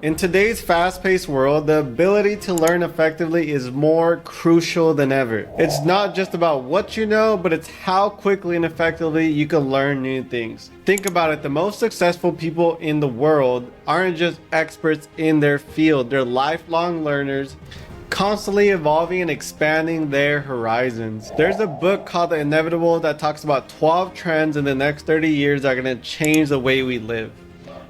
In today's fast-paced world, the ability to learn effectively is more crucial than ever. It's not just about what you know, but it's how quickly and effectively you can learn new things. Think about it, the most successful people in the world aren't just experts in their field, they're lifelong learners, constantly evolving and expanding their horizons. There's a book called The Inevitable that talks about 12 trends in the next 30 years that are going to change the way we live.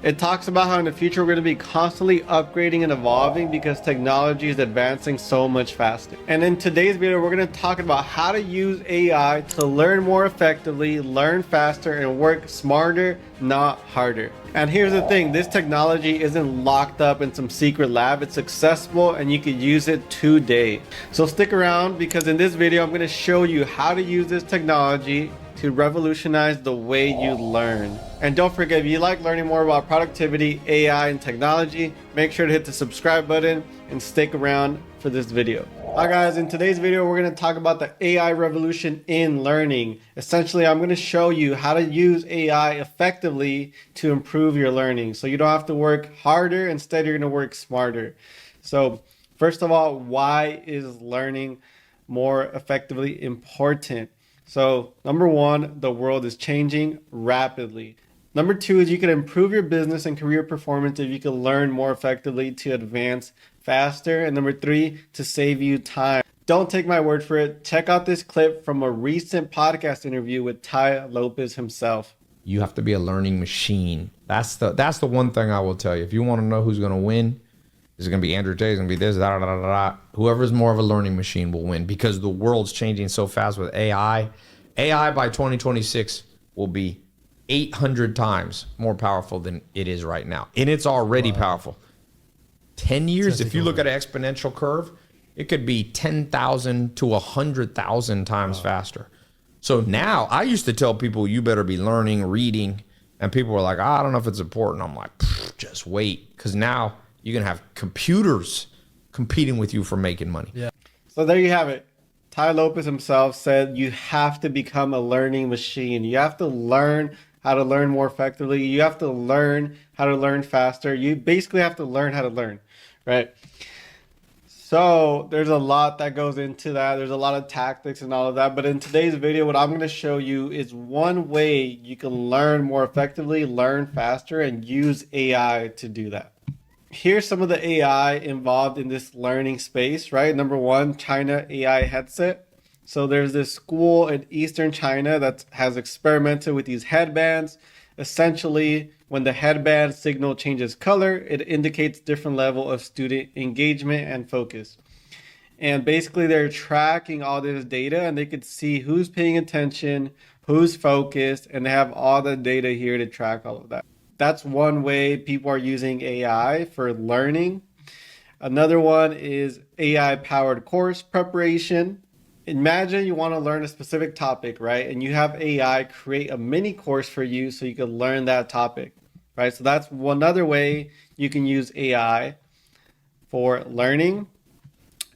It talks about how in the future we're going to be constantly upgrading and evolving because technology is advancing so much faster. And in today's video, we're going to talk about how to use AI to learn more effectively, learn faster, and work smarter, not harder. And here's the thing, this technology isn't locked up in some secret lab. It's accessible and you can use it today. So stick around because in this video, I'm going to show you how to use this technology to revolutionize the way you learn. And don't forget, if you like learning more about productivity, AI, and technology, make sure to hit the subscribe button and stick around for this video. Hi guys, in today's video, we're going to talk about the AI revolution in learning. Essentially, I'm going to show you how to use AI effectively to improve your learning. So you don't have to work harder, instead you're going to work smarter. So first of all, why is learning more effectively important? So number one, the world is changing rapidly. Number two is you can improve your business and career performance if you can learn more effectively to advance faster. And number three, to save you time. Don't take my word for it. Check out this clip from a recent podcast interview with 𝗖cie 𝗪𝗶𝘁 himself. You have to be a learning machine. That's the one thing I will tell you. If you want to know who's going to win, it's going to be Andrew Tate, it's going to be this, da, da, da, da. Whoever's more of a learning machine will win because the world's changing so fast with AI. AI by 2026 will be 800 times more powerful than it is right now. And it's already powerful. 10 years, if you look at an exponential curve, it could be 10,000 to 100,000 times faster. So now I used to tell people, you better be learning, reading. And people were like, I don't know if it's important. I'm like, just wait. Because now you can have computers competing with you for making money. Yeah. So there you have it. 𝗖cie 𝗪𝗶𝘁 himself said you have to become a learning machine. You have to learn how to learn more effectively. You have to learn how to learn faster. You basically have to learn how to learn, right? So there's a lot that goes into that. There's a lot of tactics and all of that. But in today's video, what I'm going to show you is one way you can learn more effectively, learn faster, and use AI to do that. Here's some of the AI involved in this learning space, right? Number one, China AI headset. So there's this school in Eastern China that has experimented with these headbands. Essentially, when the headband signal changes color, it indicates different level of student engagement and focus. And basically they're tracking all this data and they could see who's paying attention, who's focused, and they have all the data here to track all of that. That's one way people are using AI for learning. Another one is AI-powered course preparation. Imagine you want to learn a specific topic, right? And you have AI create a mini course for you so you can learn that topic, right? So that's one other way you can use AI for learning.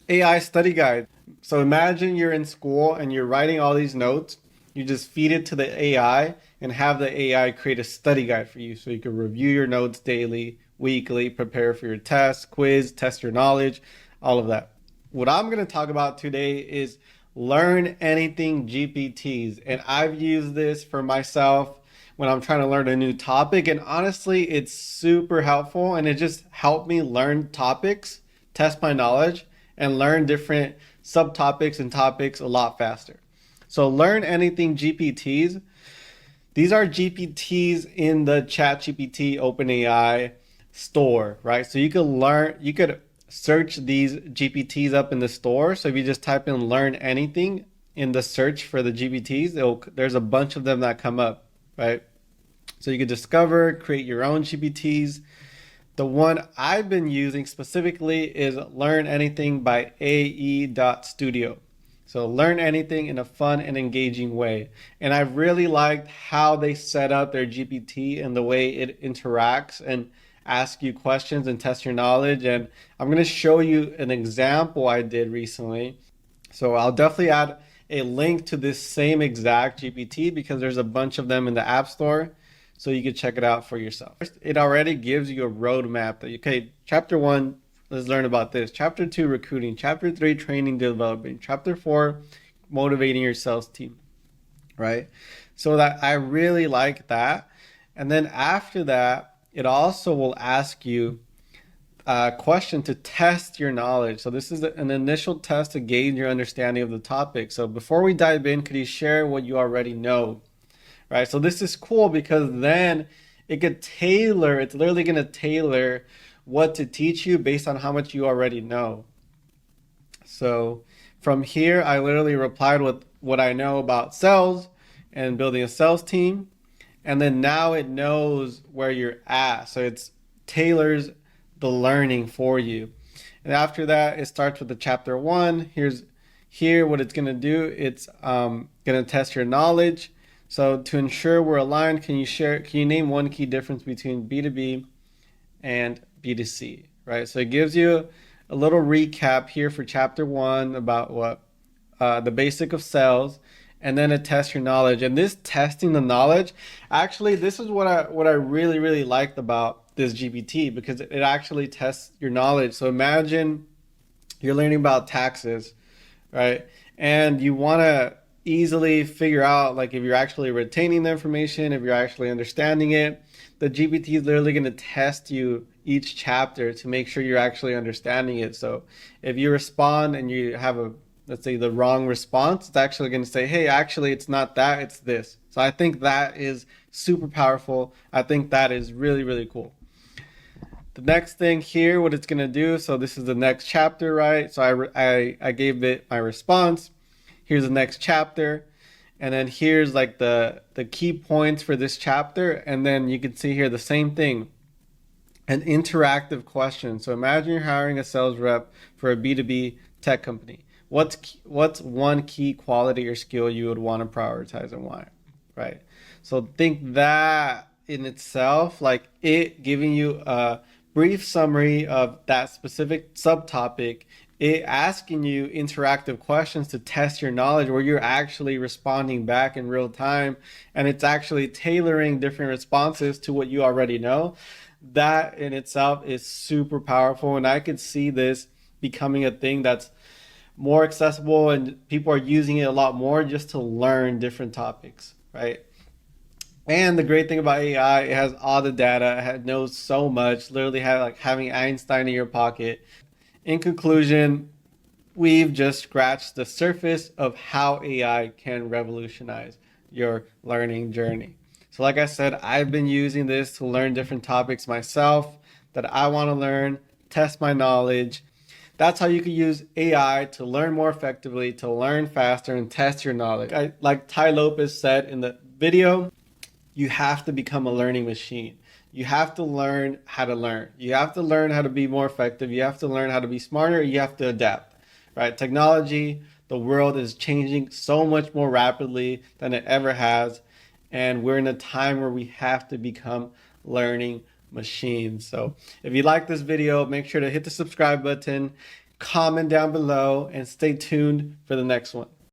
AI study guide. So imagine you're in school and you're writing all these notes. You just feed it to the AI and have the AI create a study guide for you so you can review your notes daily, weekly, prepare for your test, quiz, test your knowledge, all of that. What I'm going to talk about today is learn anything GPTs. And I've used this for myself when I'm trying to learn a new topic. And honestly, it's super helpful. And it just helped me learn topics, test my knowledge, and learn different subtopics and topics a lot faster. So learn anything GPTs. These are GPTs in the ChatGPT OpenAI store, right? So you could search these GPTs up in the store. So if you just type in learn anything in the search for the GPTs, there's a bunch of them that come up, right? So you could discover, create your own GPTs. The one I've been using specifically is Learn Anything by AE.studio. So learn anything in a fun and engaging way. And I really liked how they set up their GPT and the way it interacts and asks you questions and tests your knowledge. And I'm going to show you an example I did recently. So I'll definitely add a link to this same exact GPT because there's a bunch of them in the App Store. so you can check it out for yourself. It already gives you a roadmap that, okay, chapter 1, let's learn about this. Chapter 2, recruiting. Chapter 3, training, developing. Chapter 4, motivating your sales team, right? So that I really like that. And then after that, it also will ask you a question to test your knowledge. So this is an initial test to gauge your understanding of the topic. So before we dive in, could you share what you already know? Right? So this is cool because then it could tailor, it's literally going to tailor what to teach you based on how much you already know. So from here, I literally replied with what I know about sales and building a sales team. And then now it knows where you're at. So it tailors the learning for you. And after that, it starts with the chapter 1. Here what it's going to do. It's going to test your knowledge. So to ensure we're aligned, can you name one key difference between B2B and B2C, right? So it gives you a little recap here for chapter 1 about what the basic of sales, and then it tests your knowledge. And this testing the knowledge, actually, this is what I really, really liked about this GPT, because it actually tests your knowledge. So imagine you're learning about taxes, right? And you want to easily figure out like if you're actually retaining the information, if you're actually understanding it. The GPT is literally going to test you each chapter to make sure you're actually understanding it. So if you respond and you have let's say the wrong response, it's actually going to say, hey, actually it's not that, it's this. So I think that is super powerful. I think that is really, really cool. The next thing here, what it's going to do, so this is the next chapter, right? So I gave it my response. Here's the next chapter. And then here's like the key points for this chapter. And then you can see here the same thing, an interactive question. So imagine you're hiring a sales rep for a B2B tech company. What's one key quality or skill you would want to prioritize and why, right? So think that in itself, like it giving you a brief summary of that specific subtopic, it asking you interactive questions to test your knowledge where you're actually responding back in real time, and it's actually tailoring different responses to what you already know. That in itself is super powerful, and I could see this becoming a thing that's more accessible and people are using it a lot more just to learn different topics, right? And the great thing about AI, it has all the data, it knows so much, literally like having Einstein in your pocket. In conclusion, we've just scratched the surface of how AI can revolutionize your learning journey. So like I said, I've been using this to learn different topics myself that I want to learn, test my knowledge. That's how you can use AI to learn more effectively, to learn faster, and test your knowledge. Like 𝗖cie said in the video, you have to become a learning machine. You have to learn how to learn. You have to learn how to be more effective. You have to learn how to be smarter. You have to adapt, right? Technology, the world is changing so much more rapidly than it ever has. And we're in a time where we have to become learning machines. So if you like this video, make sure to hit the subscribe button, comment down below, and stay tuned for the next one.